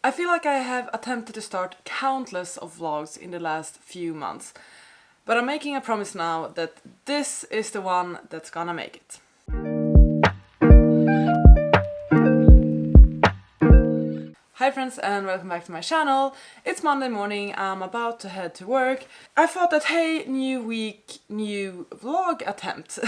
I feel like I have attempted to start countless of vlogs in the last few months, but I'm making a promise now that this is the one that's gonna make it. Hi friends and welcome back to my channel. It's Monday morning, I'm about to head to work. I thought that hey, new week, new vlog attempt.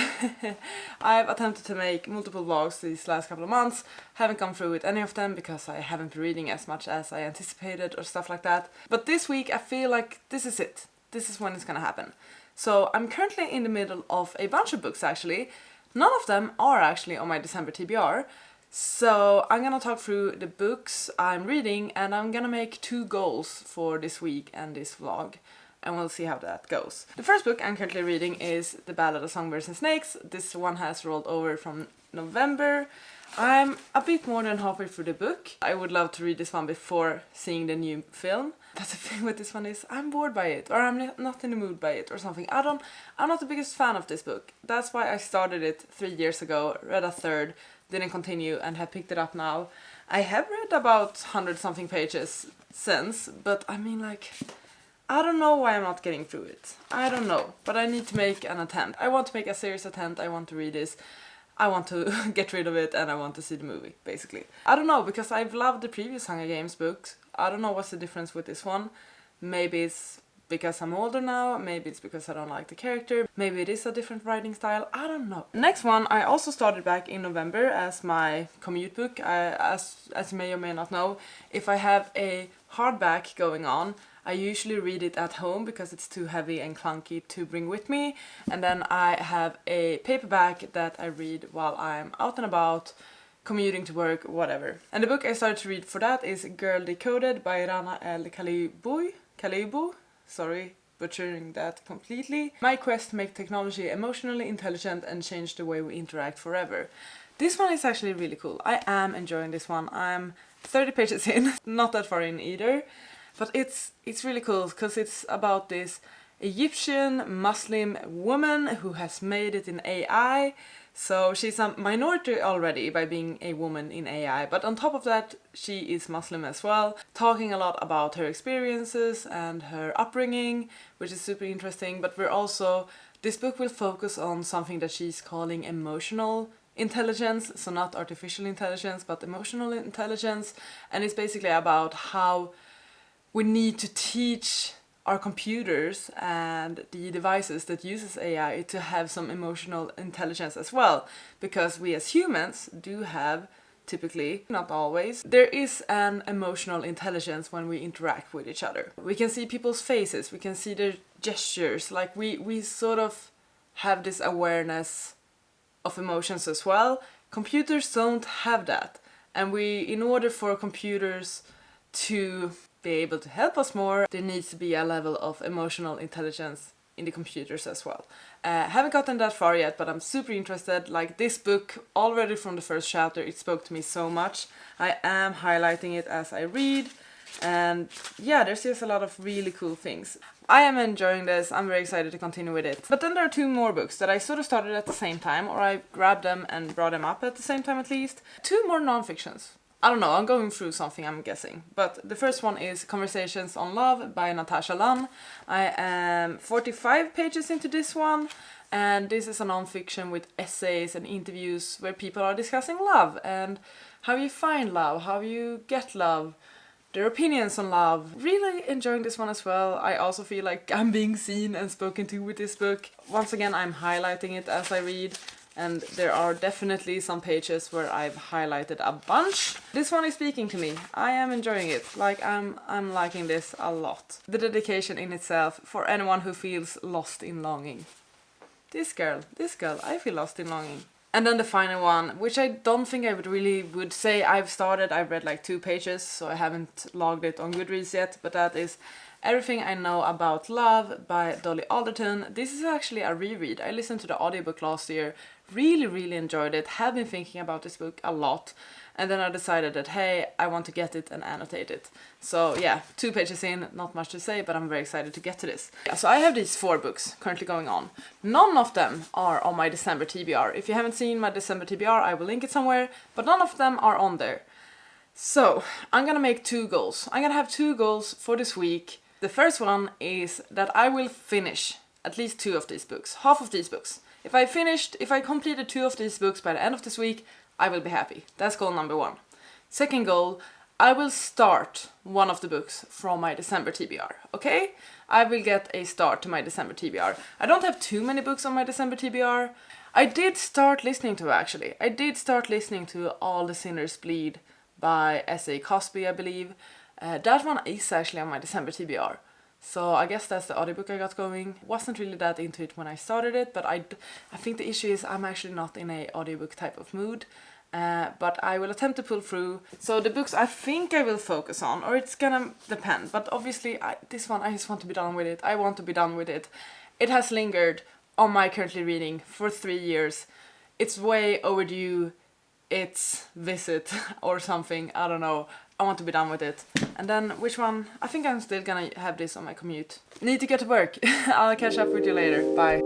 I've attempted to make multiple vlogs these last couple of months, haven't gone through with any of them because I haven't been reading as much as I anticipated or stuff like that. But this week I feel like this is it. This is when it's gonna happen. So I'm currently in the middle of a bunch of books actually. None of them are actually on my December TBR. So I'm gonna talk through the books I'm reading and I'm gonna make 2 goals for this week and this vlog. And we'll see how that goes. The first book I'm currently reading is The Ballad of Songbirds and Snakes. This one has rolled over from November. I'm a bit more than halfway through the book. I would love to read this one before seeing the new film. But the thing with this one is I'm bored by it, or I'm not in the mood by it or something. I'm not the biggest fan of this book. That's why I started it 3 years ago, read a third, didn't continue and have picked it up now. I have read about 100 something pages since, but I mean like, I don't know why I'm not getting through it. I don't know, but I need to make an attempt. I want to make a serious attempt, I want to read this. I want to get rid of it and I want to see the movie, basically. I don't know, because I've loved the previous Hunger Games books. I don't know what's the difference with this one. Maybe it's because I'm older now, maybe it's because I don't like the character, maybe it is a different writing style, I don't know. Next one I also started back in November as my commute book. As you may or may not know, if I have a hardback going on, I usually read it at home because it's too heavy and clunky to bring with me, and then I have a paperback that I read while I'm out and about, commuting to work, whatever. And the book I started to read for that is Girl Decoded by Rana El Kalibu. Sorry, butchering that completely. My quest to make technology emotionally intelligent and change the way we interact forever. This one is actually really cool. I am enjoying this one. I'm 30 pages in, not that far in either. But it's really cool because it's about this Egyptian Muslim woman who has made it in AI. So she's a minority already by being a woman in AI, but on top of that she is Muslim as well, talking a lot about her experiences and her upbringing, which is super interesting. But this book will focus on something that she's calling emotional intelligence, so not artificial intelligence but emotional intelligence, and it's basically about how we need to teach our computers and the devices that uses AI to have some emotional intelligence as well, because we as humans do have, typically, not always, there is an emotional intelligence when we interact with each other. We can see people's faces, we can see their gestures, like we sort of have this awareness of emotions as well. Computers don't have that, and in order for computers to be able to help us more, there needs to be a level of emotional intelligence in the computers as well. Haven't gotten that far yet, but I'm super interested. Like this book, already from the first chapter, it spoke to me so much. I am highlighting it as I read, and yeah, there's just a lot of really cool things. I am enjoying this, I'm very excited to continue with it. But then there are 2 more books that I sort of started at the same time, or I grabbed them and brought them up at the same time at least. 2 more non-fictions. I don't know, I'm going through something, I'm guessing. But the first one is Conversations on Love by Natasha Lunn. I am 45 pages into this one, and this is a non-fiction with essays and interviews where people are discussing love and how you find love, how you get love, their opinions on love. Really enjoying this one as well. I also feel like I'm being seen and spoken to with this book. Once again, I'm highlighting it as I read. And there are definitely some pages where I've highlighted a bunch. This one is speaking to me. I am enjoying it. Like I'm liking this a lot. The dedication in itself for anyone who feels lost in longing. This girl, I feel lost in longing. And then the final one, which I don't think I would say I've read like 2 pages, so I haven't logged it on Goodreads yet, but that is Everything I Know About Love by Dolly Alderton. This is actually a reread. I listened to the audiobook last year, really enjoyed it, have been thinking about this book a lot, and then I decided that hey, I want to get it and annotate it. So yeah, 2 pages in, not much to say, but I'm very excited to get to this. Yeah, so I have these 4 books currently going on. None of them are on my December TBR. If you haven't seen my December TBR, I will link it somewhere, but none of them are on there. So, I'm gonna make 2 goals. I'm gonna have 2 goals for this week. The first one is that I will finish at least 2 of these books, half of these books. If I completed 2 of these books by the end of this week, I will be happy. That's goal number 1. Second goal, I will start one of the books from my December TBR, okay? I will get a start to my December TBR. I don't have too many books on my December TBR. I did start listening to All the Sinners Bleed by S.A. Cosby, I believe. That one is actually on my December TBR. So I guess that's the audiobook I got going. Wasn't really that into it when I started it, but I think the issue is I'm actually not in a audiobook type of mood. But I will attempt to pull through. So the books I think I will focus on, or it's gonna depend. But obviously this one I just want to be done with it. I want to be done with it. It has lingered on my currently reading for 3 years. It's way overdue. It's visit or something, I don't know. I want to be done with it. And then which one? I think I'm still gonna have this on my commute. Need to get to work. I'll catch up with you later. Bye.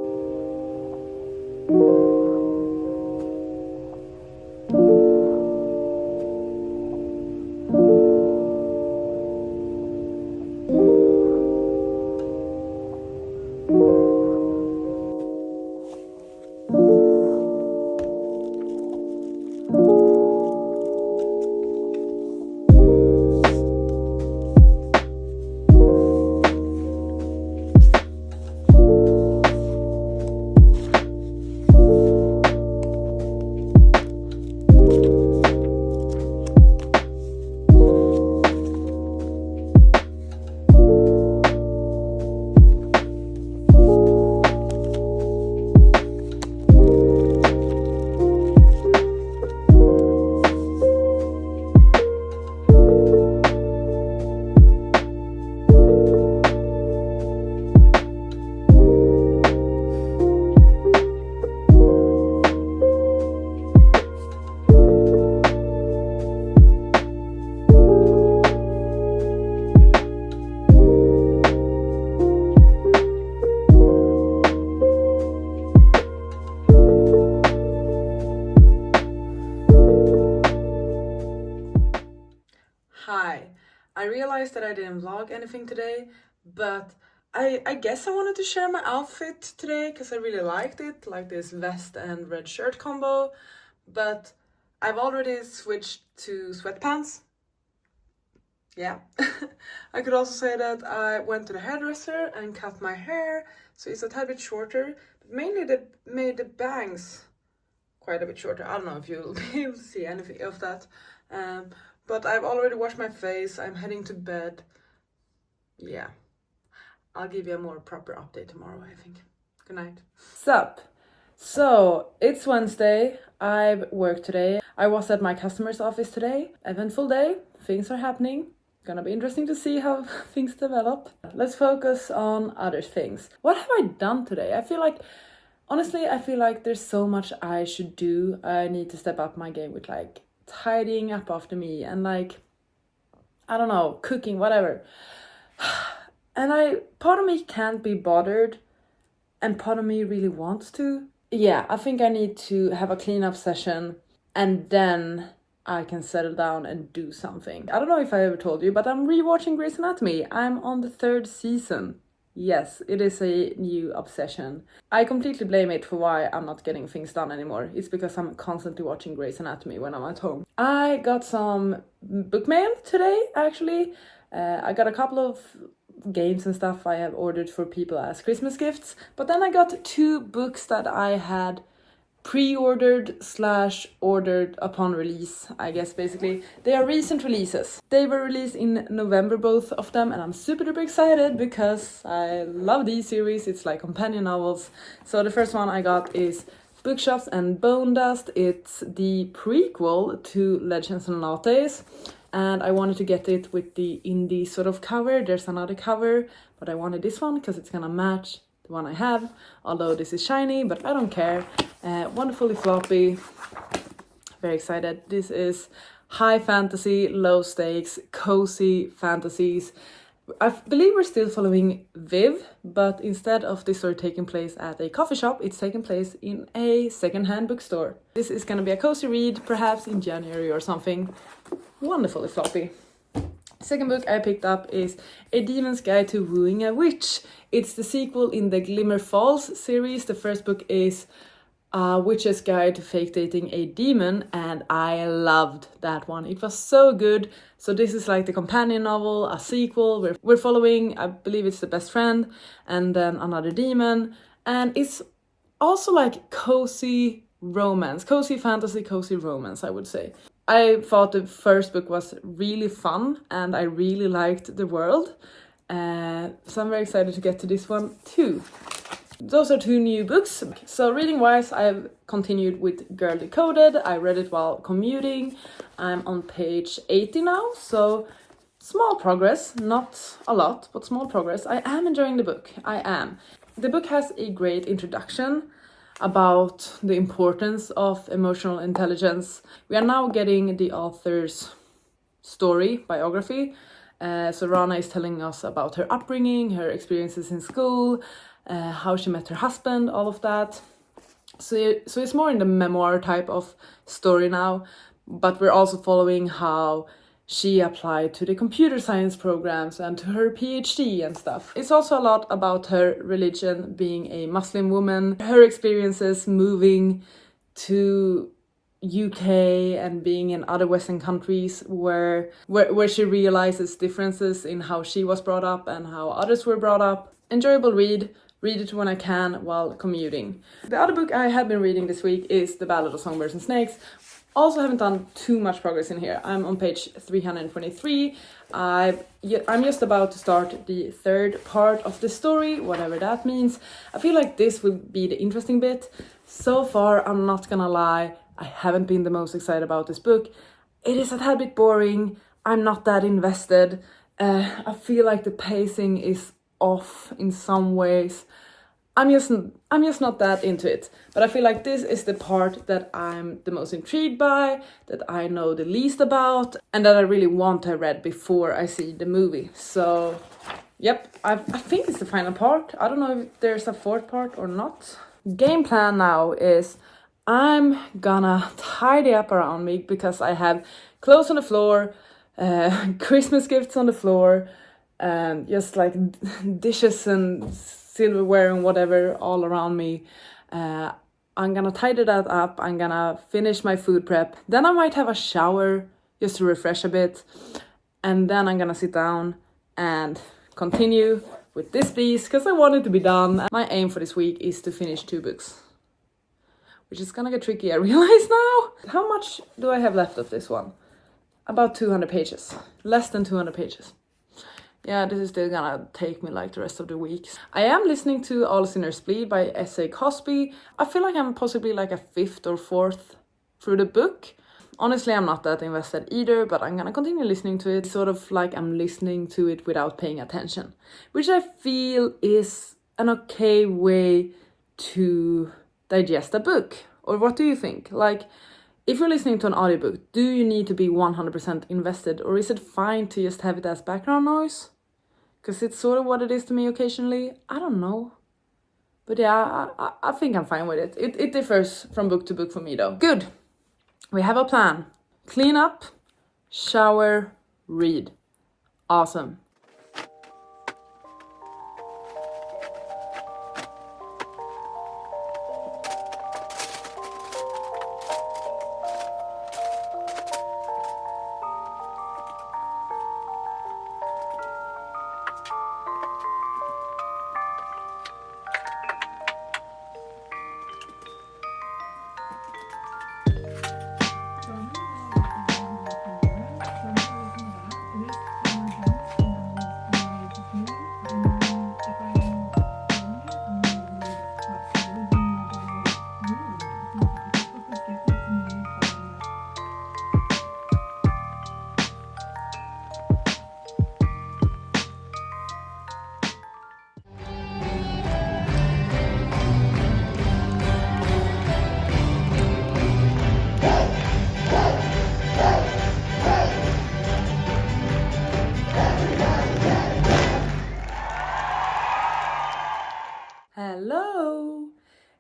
Hi, I realized that I didn't vlog anything today, but I guess I wanted to share my outfit today because I really liked it, like this vest and red shirt combo, but I've already switched to sweatpants. Yeah. I could also say that I went to the hairdresser and cut my hair, so it's a tad bit shorter, but mainly they made the bangs quite a bit shorter. I don't know if you'll be able to see anything of that. But I've already washed my face. I'm heading to bed. Yeah. I'll give you a more proper update tomorrow, I think. Good night. Sup? So, it's Wednesday. I've worked today. I was at my customer's office today. Eventful day. Things are happening. Gonna be interesting to see how things develop. Let's focus on other things. What have I done today? Honestly, I feel like there's so much I should do. I need to step up my game with like tidying up after me and like, I don't know, cooking, whatever. And part of me can't be bothered and part of me really wants to. Yeah, I think I need to have a cleanup session and then I can settle down and do something. I don't know if I ever told you, but I'm rewatching Grey's Anatomy. I'm on the 3rd season. Yes, it is a new obsession. I completely blame it for why I'm not getting things done anymore. It's because I'm constantly watching Grey's Anatomy when I'm at home. I got some book mail today, actually. I got a couple of games and stuff I have ordered for people as Christmas gifts. But then I got 2 books that I had pre-ordered/ordered upon release, I guess, basically. They are recent releases. They were released in November, both of them, and I'm super duper excited because I love these series. It's like companion novels. So the first one I got is Bookshops and Bone Dust. It's the prequel to Legends and Lattes, and I wanted to get it with the indie sort of cover. There's another cover, but I wanted this one because it's gonna match the one I have, although this is shiny, but I don't care. Wonderfully floppy. Very excited. This is high fantasy, low stakes, cozy fantasies. I believe we're still following Viv, but instead of this story taking place at a coffee shop, it's taking place in a second-hand bookstore. This is gonna be a cozy read, perhaps in January or something. Wonderfully floppy. Second book I picked up is A Demon's Guide to Wooing a Witch. It's the sequel in the Glimmer Falls series. The first book is A Witch's Guide to Fake Dating a Demon, and I loved that one. It was so good. So this is like the companion novel, a sequel. We're following, I believe it's the best friend, and then another demon. And it's also like cozy romance, cozy fantasy, cozy romance, I would say. I thought the first book was really fun and I really liked the world. So I'm very excited to get to this one too. Those are two new books. So reading wise, I've continued with Girl Decoded. I read it while commuting. I'm on page 80 now, so small progress, not a lot, but small progress. I am enjoying the book, I am. The book has a great introduction about the importance of emotional intelligence. We are now getting the author's story, biography. So Rana is telling us about her upbringing, her experiences in school, how she met her husband, all of that. So it's more in the memoir type of story now, but we're also following how she applied to the computer science programs and to her PhD and stuff. It's also a lot about her religion, being a Muslim woman, her experiences moving to UK and being in other Western countries where she realizes differences in how she was brought up and how others were brought up. Enjoyable read. Read it when I can while commuting. The other book I have been reading this week is The Ballad of Songbirds and Snakes. Also haven't done too much progress in here. I'm on page 323. I'm just about to start the third part of the story, whatever that means. I feel like this will be the interesting bit. So far, I'm not gonna lie, I haven't been the most excited about this book. It is a tad bit boring. I'm not that invested. I feel like the pacing is off in some ways. I'm just not that into it. But I feel like this is the part that I'm the most intrigued by, that I know the least about, and that I really want to have read before I see the movie. So, yep, I think it's the final part. I don't know if there's a fourth part or not. Game plan now is I'm gonna tidy up around me because I have clothes on the floor, Christmas gifts on the floor, and just like dishes and silverware and whatever all around me. I'm gonna tidy that up. I'm gonna finish my food prep. Then I might have a shower just to refresh a bit. And then I'm gonna sit down and continue with this piece because I want it to be done. My aim for this week is to finish 2 books, which is gonna get tricky, I realize now. How much do I have left of this one? About 200 pages. Less than 200 pages. Yeah, this is still gonna take me like the rest of the week. I am listening to All Sinners Bleed by S.A. Cosby. I feel like I'm possibly like a 5th or 4th through the book. Honestly, I'm not that invested either, but I'm gonna continue listening to it. Sort of like I'm listening to it without paying attention, which I feel is an okay way to digest a book. Or what do you think? Like, if you're listening to an audiobook, do you need to be 100% invested, or is it fine to just have it as background noise? Because it's sort of what it is to me occasionally. I don't know. But yeah, I think I'm fine with it. It differs from book to book for me though. Good. We have a plan. Clean up, shower, read. Awesome.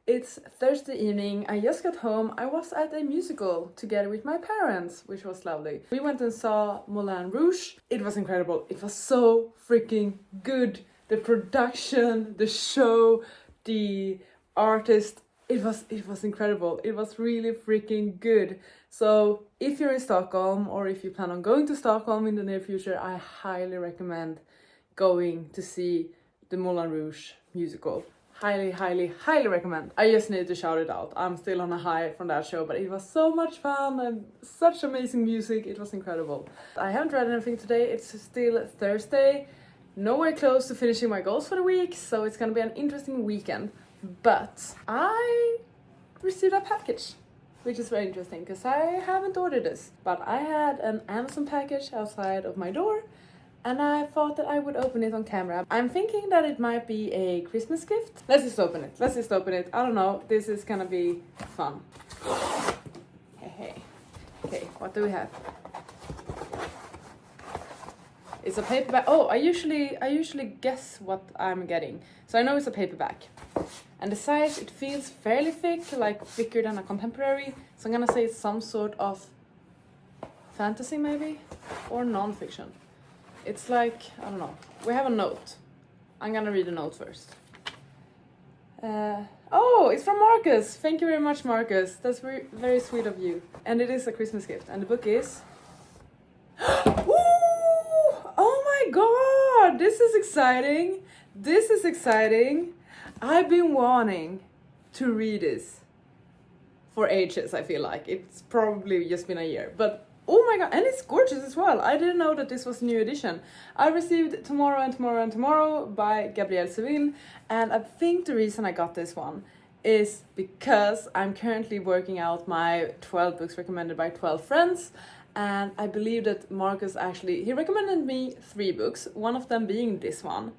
It's Thursday evening, I just got home. I was at a musical together with my parents, which was lovely. We went and saw Moulin Rouge. It was incredible. It was so freaking good. The production, the show, the artist, it was incredible. It was really freaking good. So if you're in Stockholm or if you plan on going to Stockholm in the near future, I highly recommend going to see the Moulin Rouge musical. Highly, highly, highly recommend. I just need to shout it out. I'm still on a high from that show, but it was so much fun and such amazing music. It was incredible. I haven't read anything today. It's still Thursday. Nowhere close to finishing my goals for the week, so it's gonna be an interesting weekend. But I received a package, which is very interesting because I haven't ordered this. But I had an Amazon package outside of my door, and I thought that I would open it on camera. I'm thinking that it might be a Christmas gift. Let's just open it. I don't know. This is gonna be fun. Hey. Okay, what do we have? It's a paperback. Oh, I usually guess what I'm getting. So I know it's a paperback. And the size, it feels fairly thick, like thicker than a contemporary. So I'm gonna say it's some sort of fantasy maybe, or non-fiction. It's like, I don't know. We have a note. I'm gonna read the note first. Oh, it's from Marcus. Thank you very much, Marcus. That's very, very sweet of you. And it is a Christmas gift. And the book is... Ooh! Oh my god! This is exciting. This is exciting. I've been wanting to read this for ages, I feel like. It's probably just been a year. But oh my god, and it's gorgeous as well. I didn't know that this was a new edition. I received Tomorrow and Tomorrow and Tomorrow by Gabrielle Seville, and I think the reason I got this one is because I'm currently working out my 12 books recommended by 12 friends, and I believe that Marcus he recommended me 3 books, one of them being this one.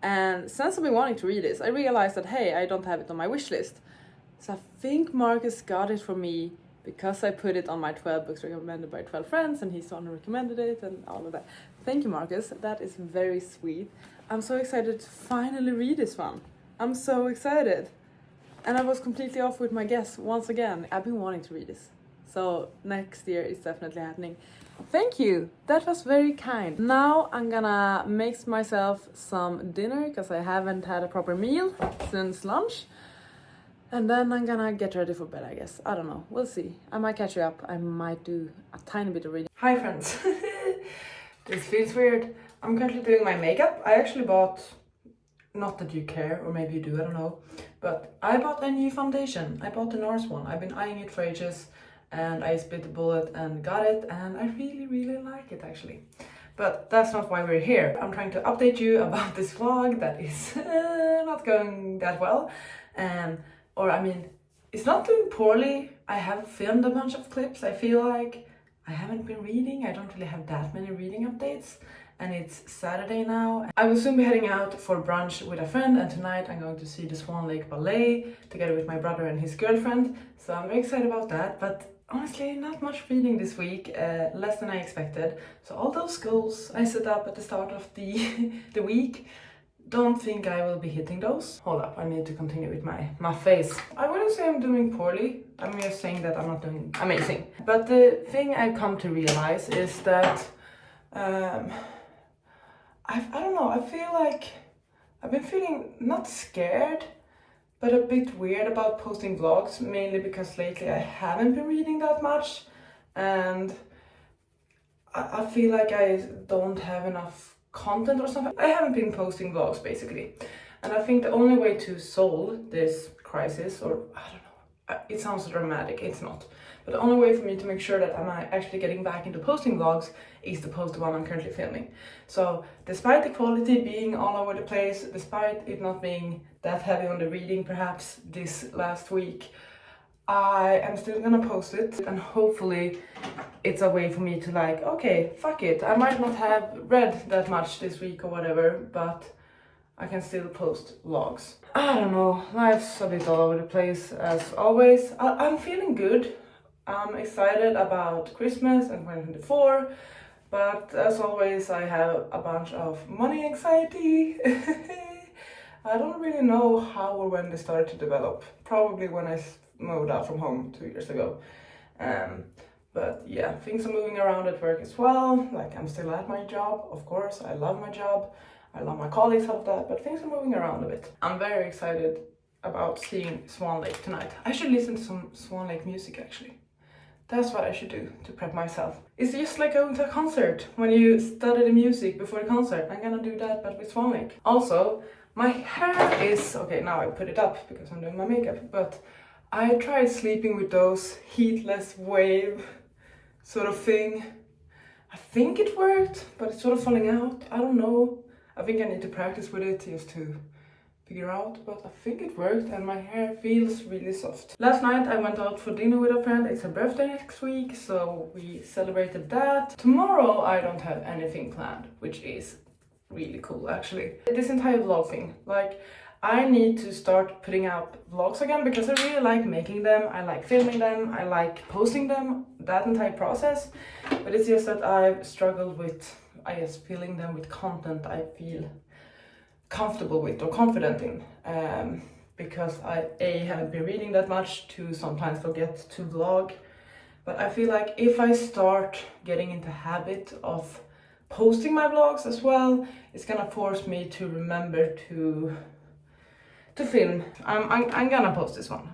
And since I've been wanting to read this, I realized that, hey, I don't have it on my wish list. So I think Marcus got it for me because I put it on my 12 books recommended by 12 friends, and he's the one who recommended it and all of that. Thank you, Marcus. That is very sweet. I'm so excited to finally read this one. I'm so excited. And I was completely off with my guess once again. I've been wanting to read this. So next year it's definitely happening. Thank you. That was very kind. Now I'm gonna make myself some dinner because I haven't had a proper meal since lunch. And then I'm gonna get ready for bed, I guess. I don't know. We'll see. I might catch you up. I might do a tiny bit of reading. Hi, friends. This feels weird. I'm currently doing my makeup. I actually bought, not that you care, or maybe you do, I don't know. But I bought a new foundation. I bought the Norse one. I've been eyeing it for ages. And I bit the bullet and got it. And I really, really like it, actually. But that's not why we're here. I'm trying to update you about this vlog that is not going that well. It's not doing poorly. I have filmed a bunch of clips. I feel like I haven't been reading. I don't really have that many reading updates. And it's Saturday now. I will soon be heading out for brunch with a friend. And tonight I'm going to see the Swan Lake Ballet together with my brother and his girlfriend. So I'm very excited about that. But honestly, not much reading this week. Less than I expected. So all those goals I set up at the start of the week, don't think I will be hitting those. Hold up, I need to continue with my face. I wouldn't say I'm doing poorly. I'm just saying that I'm not doing amazing. But the thing I've come to realize is that I don't know, I feel like I've been feeling not scared, but a bit weird about posting vlogs, mainly because lately I haven't been reading that much, and I feel like I don't have enough content or something. I haven't been posting vlogs basically, and I think the only way to solve this crisis, or I don't know, it sounds dramatic, it's not, but the only way for me to make sure that I'm actually getting back into posting vlogs is to post the one I'm currently filming. So despite the quality being all over the place, despite it not being that heavy on the reading perhaps this last week, I am still gonna post it, and hopefully it's a way for me to like, okay, fuck it, I might not have read that much this week or whatever, but I can still post vlogs. I don't know, life's a bit all over the place as always. I'm feeling good. I'm excited about Christmas and 2024, but as always I have a bunch of money anxiety. I don't really know how or when they started to develop. Probably when I moved out from home 2 years ago. But yeah, things are moving around at work as well. Like, I'm still at my job, of course. I love my job. I love my colleagues, all of that, but things are moving around a bit. I'm very excited about seeing Swan Lake tonight. I should listen to some Swan Lake music actually. That's what I should do to prep myself. It's just like going to a concert. When you study the music before the concert, I'm gonna do that, but with Swan Lake. Also, my hair is... Okay, now I put it up because I'm doing my makeup, but I tried sleeping with those heatless wave sort of thing. I think it worked, but it's sort of falling out. I don't know. I think I need to practice with it just to figure out, but I think it worked and my hair feels really soft. Last night I went out for dinner with a friend. It's her birthday next week, so we celebrated that. Tomorrow I don't have anything planned, which is really cool actually. This entire vlog thing, like, I need to start putting out vlogs again because I really like making them. I like filming them. I like posting them, that entire process. But it's just that I've struggled with, I guess, filling them with content I feel comfortable with or confident in. Because I haven't been reading that much, to sometimes forget to vlog. But I feel like if I start getting into habit of posting my vlogs as well, it's gonna force me to remember to film. I'm gonna post this one.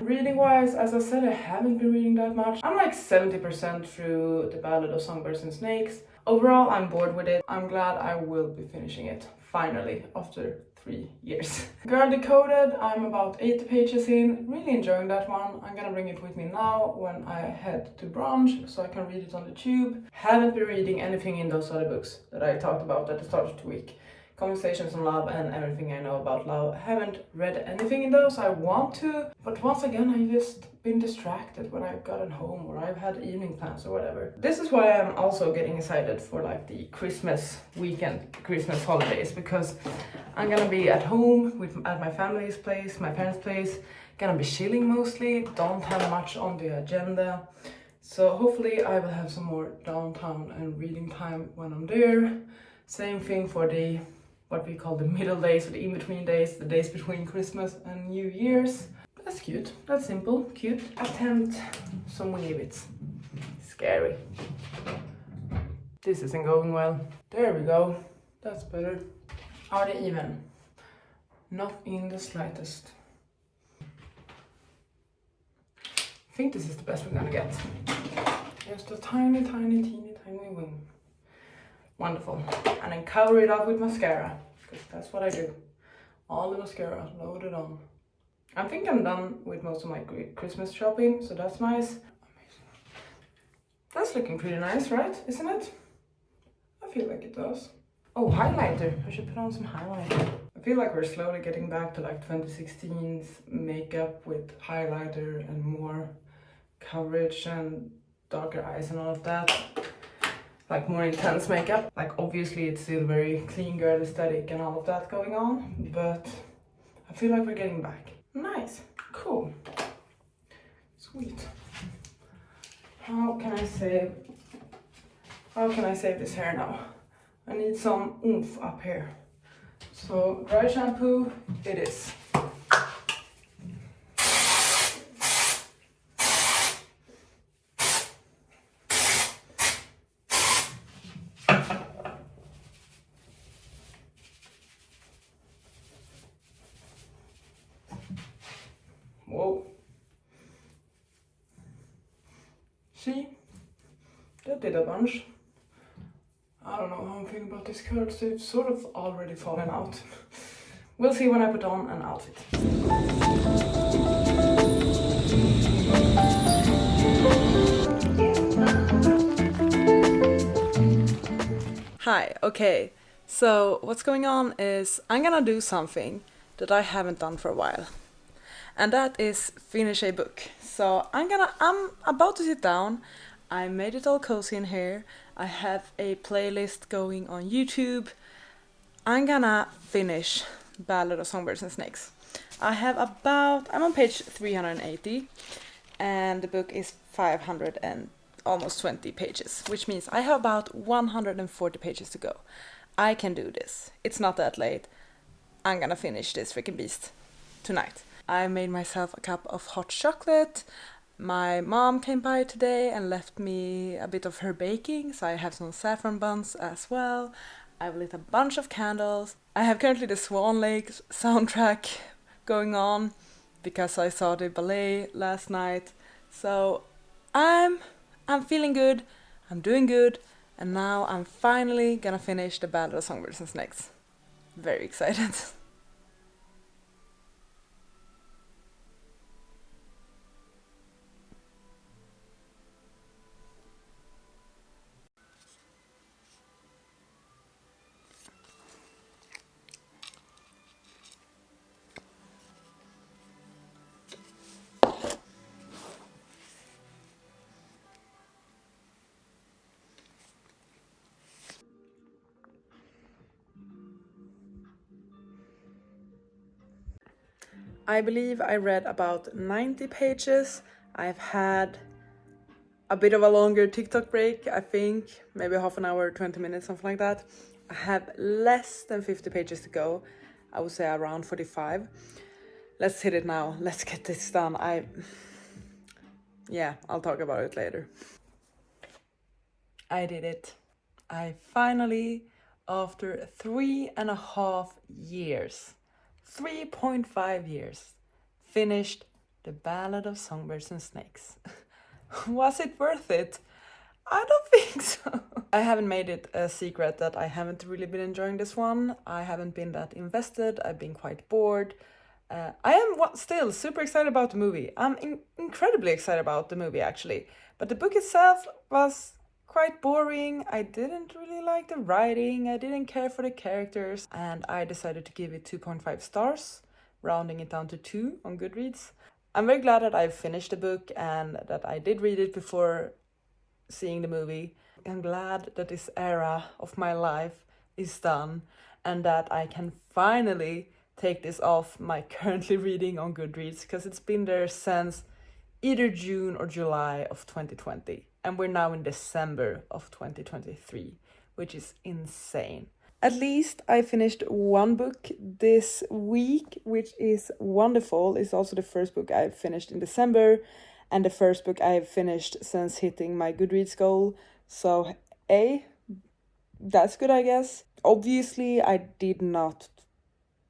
Reading wise, as I said, I haven't been reading that much. I'm like 70% through The Ballad of Songbirds and Snakes. Overall, I'm bored with it. I'm glad I will be finishing it, finally, after 3 years. Girl Decoded, I'm about 80 pages in. Really enjoying that one. I'm gonna bring it with me now when I head to brunch, so I can read it on the tube. Haven't been reading anything in those other books that I talked about at the start of the week. Conversations on Love and Everything I Know About Love. I haven't read anything in those. I want to, but once again I've just been distracted when I've gotten home or I've had evening plans or whatever. This is why I'm also getting excited for like the Christmas weekend, Christmas holidays, because I'm gonna be at home at my family's place, my parents' place. Gonna be chilling mostly, don't have much on the agenda. So hopefully I will have some more downtown and reading time when I'm there. Same thing for the what we call the middle days or the in-between days, the days between Christmas and New Year's. That's cute, that's simple, cute. Attempt some wee bits. Scary. This isn't going well. There we go, that's better. Are they even? Not in the slightest. I think this is the best we're gonna get. Just a tiny, teeny wing. Wonderful. And then cover it up with mascara, because that's what I do. All the mascara loaded on. I think I'm done with most of my Christmas shopping, so that's nice. Amazing. That's looking pretty nice, right? Isn't it? I feel like it does. Oh, highlighter. I should put on some highlighter. I feel like we're slowly getting back to like 2016's makeup with highlighter and more coverage and darker eyes and all of that. Like more intense makeup. Like obviously it's still very clean girl aesthetic and all of that going on, but I feel like we're getting back. Nice, cool, sweet. How can I save this hair now? I need some oomph up here. So dry shampoo it is. Whoa. See? That did a bunch. I don't know how I'm feeling about these curls. They've sort of already fallen out. We'll see when I put on an outfit. Hi, okay. So what's going on is I'm gonna do something that I haven't done for a while. And that is finish a book. So I'm about to sit down. I made it all cozy in here. I have a playlist going on YouTube. I'm gonna finish Ballad of Songbirds and Snakes. I'm on page 380 and the book is 500 and almost 20 pages, which means I have about 140 pages to go. I can do this. It's not that late. I'm gonna finish this freaking beast tonight. I made myself a cup of hot chocolate. My mom came by today and left me a bit of her baking, so I have some saffron buns as well. I've lit a bunch of candles. I have currently the Swan Lake soundtrack going on because I saw the ballet last night. So I'm feeling good, I'm doing good, and now I'm finally gonna finish the Ballad of Songbirds and Snakes. Very excited. I believe I read about 90 pages. I've had a bit of a longer TikTok break, I think, maybe half an hour, 20 minutes, something like that. I have less than 50 pages to go. I would say around 45. Let's hit it now. Let's get this done. I'll talk about it later. I did it. I finally, after 3.5 years, 3.5 years, finished the Ballad of Songbirds and Snakes. Was it worth it? I don't think so. I haven't made it a secret that I haven't really been enjoying this one. I haven't been that invested. I've been quite bored. I am still super excited about the movie. I'm incredibly excited about the movie, actually. But the book itself was quite boring. I didn't really like the writing. I didn't care for the characters. And I decided to give it 2.5 stars, rounding it down to 2 on Goodreads. I'm very glad that I've finished the book and that I did read it before seeing the movie. I'm glad that this era of my life is done and that I can finally take this off my currently reading on Goodreads, because it's been there since either June or July of 2020, and we're now in December of 2023, which is insane. At least I finished one book this week, which is wonderful. It's also the first book I've finished in December and the first book I've finished since hitting my Goodreads goal. So, that's good, I guess. Obviously, I did not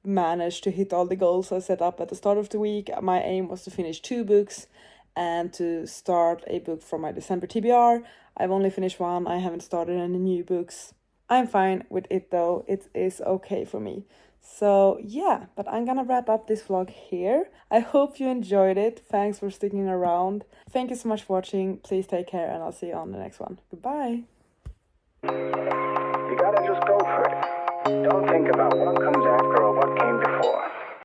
manage to hit all the goals I set up at the start of the week. My aim was to finish 2 books and to start a book for my December TBR. I've only finished 1. I haven't started any new books. I'm fine with it though. It is okay for me. So yeah, but I'm gonna wrap up this vlog here. I hope you enjoyed it. Thanks for sticking around. Thank you so much for watching. Please take care and I'll see you on the next one. Goodbye. You gotta just go for it. Don't think about what comes after or what